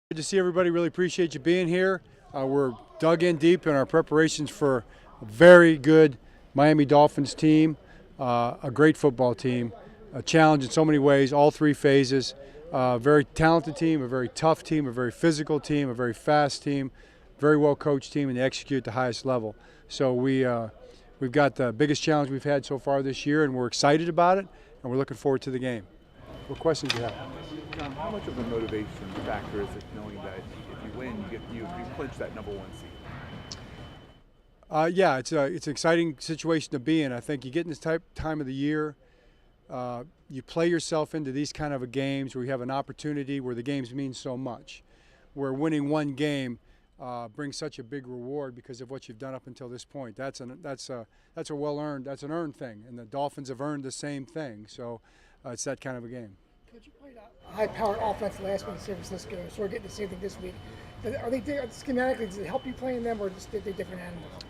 Good to see everybody. Really appreciate you being here. We're dug in deep in our preparations for a very good Miami Dolphins team, a great football team, a challenge in so many ways, all three phases. A very talented team, a very tough team, a very physical team, a very fast team, very well coached team, and they execute at the highest level. So we've got the biggest challenge we've had so far this year, and we're excited about it, and we're looking forward to the game. What questions do you have? John, how much of a motivation factor is it knowing that if you win, you clinch that #1 seed? Yeah, it's an exciting situation to be in. I think you get in this time of the year, you play yourself into these kind of games where you have an opportunity where the games mean so much, where winning one game brings such a big reward because of what you've done up until this point. That's a well-earned, that's an earned thing, and the Dolphins have earned the same thing. So it's that kind of a game. Coach, you played a high-powered offense last week in San Francisco, so we're getting the same thing this week. Are they schematically? Does it help you playing them, or just they're different animals?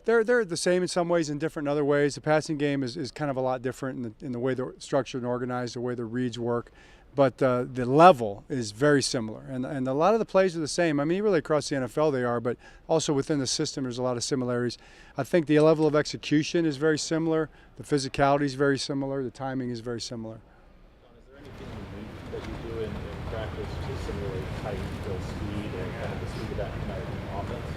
They're the same in some ways and different in other ways. The passing game is kind of a lot different in the way they're structured and organized, the way the reads work. But the level is very similar, and a lot of the plays are the same. I mean, really across the NFL they are, but also within the system there's a lot of similarities. I think the level of execution is very similar, the physicality is very similar, the timing is very similar. John, is there anything unique that you do in practice to simulate height, speed, and kind of the speed of that kind of offense?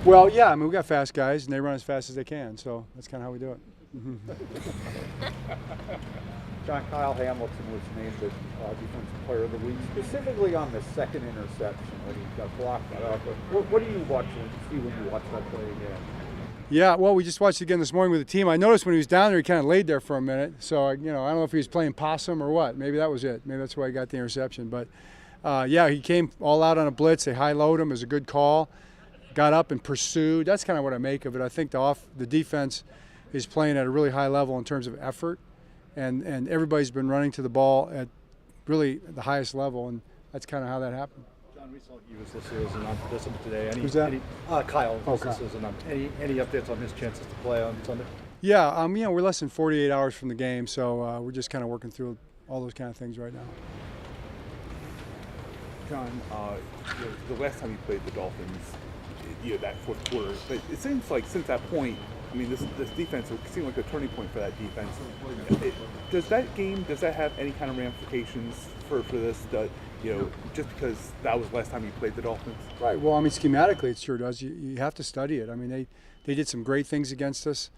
Well, yeah, I mean, we got fast guys, and they run as fast as they can, so that's kind of how we do it. John, Kyle Hamilton was named the Defensive Player of the Week, specifically on the second interception when he got blocked by Arthur. What do you see when you watch that play again? Yeah, well, we just watched it again this morning with the team. I noticed when he was down there, he kind of laid there for a minute. So, I don't know if he was playing possum or what. Maybe that was it. Maybe that's why he got the interception. But, yeah, he came all out on a blitz. They high-load him. It was a good call. Got up and pursued. That's kind of what I make of it. I think the defense is playing at a really high level in terms of effort. And everybody's been running to the ball at really the highest level, and that's kind of how that happened. John, we saw he was listed as a non-participant today. Who's that? Kyle. Oh, Kyle. Any updates on his chances to play on Sunday? Yeah, we're less than 48 hours from the game, so we're just kind of working through all those kind of things right now. John, the last time you played the Dolphins, that fourth quarter, but it seems like since that point, I mean, this defense seemed like a turning point for that defense. Does that have any kind of ramifications for this? Just because that was the last time you played the Dolphins? Right. Well, I mean, schematically, it sure does. You have to study it. I mean, they did some great things against us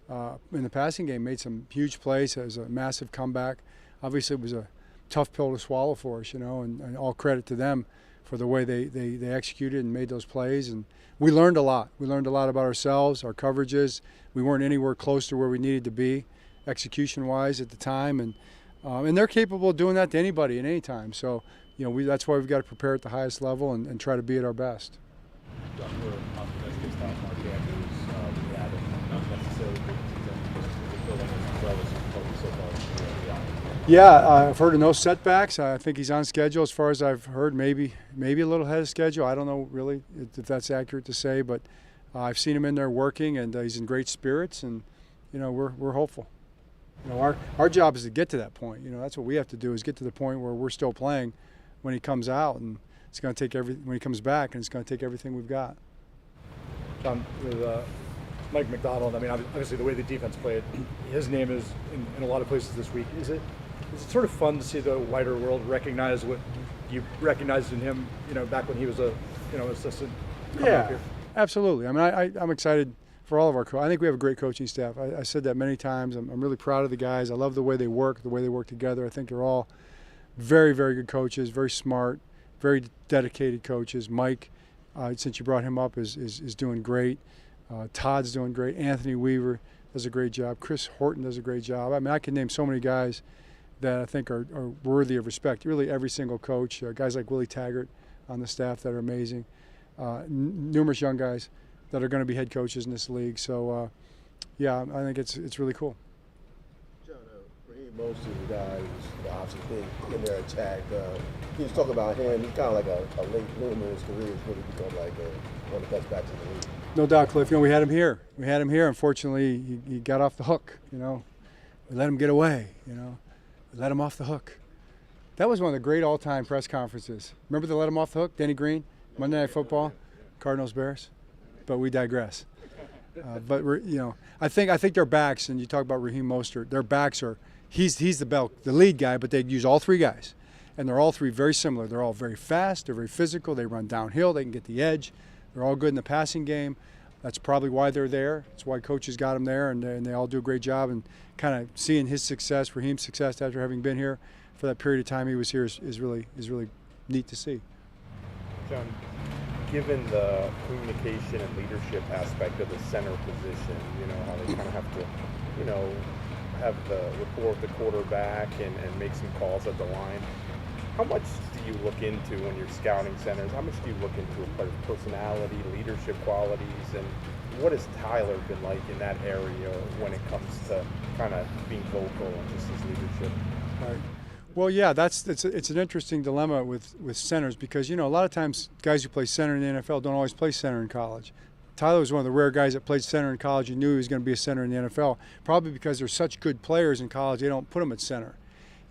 in the passing game. Made some huge plays. It was a massive comeback. Obviously, it was a tough pill to swallow for us, and all credit to them for the way they executed and made those plays. And we learned a lot. We learned a lot about ourselves, our coverages. We weren't anywhere close to where we needed to be execution-wise at the time. And they're capable of doing that to anybody at any time. So, that's why we've got to prepare at the highest level and try to be at our best. John, we're optimistic about Mark Andrews. We have not necessarily just building as well as he's so far. Yeah, I've heard of no setbacks. I think he's on schedule as far as I've heard, maybe a little ahead of schedule. I don't know really if that's accurate to say, but I've seen him in there working, and he's in great spirits, and we're hopeful. Our job is to get to that point. That's what we have to do, is get to the point where we're still playing when he comes out, and it's going to take when he comes back, and it's going to take everything we've got. John, with Mike McDonald, I mean, obviously the way the defense played, his name is in a lot of places this week. Is it sort of fun to see the wider world recognize what you recognized in him, back when he was a, assistant? Yeah, absolutely. I mean, I'm excited for all of our coaches. I think we have a great coaching staff. I said that many times. I'm really proud of the guys. I love the way they work together. I think they're all very, very good coaches, very smart, very dedicated coaches. Mike, since you brought him up, is doing great. Todd's doing great. Anthony Weaver does a great job. Chris Horton does a great job. I mean, I can name so many guys that I think are worthy of respect. Really, every single coach. Guys like Willie Taggart on the staff that are amazing. Numerous young guys that are going to be head coaches in this league. So, yeah, I think it's really cool. John, Raheem Mostert is the guy who's obviously big in their attack. Can you talk about him? He's kind of like a late bloomer in his career. He's really become like one of the best backs in the league. No doubt, Cliff. We had him here. Unfortunately, he got off the hook. We let him get away. We let him off the hook. That was one of the great all-time press conferences. Remember they let him off the hook, Denny Green, Monday Night Football, Cardinals Bears. But we digress. I think their backs, and you talk about Raheem Mostert, their backs are he's the lead guy, but they use all three guys, and they're all three very similar. They're all very fast. They're very physical. They run downhill. They can get the edge. They're all good in the passing game. That's probably why they're there. That's why coaches got them there, and they all do a great job. And kind of seeing his success, Raheem's success after having been here for that period of time he was here is really neat to see. John, given the communication and leadership aspect of the center position, how they kind of have to, have the rapport with the quarterback and make some calls at the line. How much do you look into when you're scouting centers? How much do you look into a player's personality, leadership qualities, and what has Tyler been like in that area when it comes to kind of being vocal and just his leadership? Right. Well, yeah, it's an interesting dilemma with centers because, a lot of times guys who play center in the NFL don't always play center in college. Tyler was one of the rare guys that played center in college and knew he was going to be a center in the NFL, probably because there's such good players in college, they don't put him at center.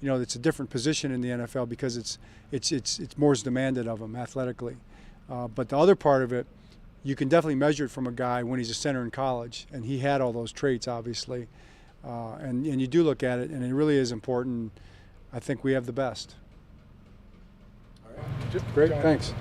It's a different position in the NFL because it's more demanded of him athletically. But the other part of it, you can definitely measure it from a guy when he's a center in college, and he had all those traits, obviously. And you do look at it, and it really is important. I think we have the best. All right. Great, thanks.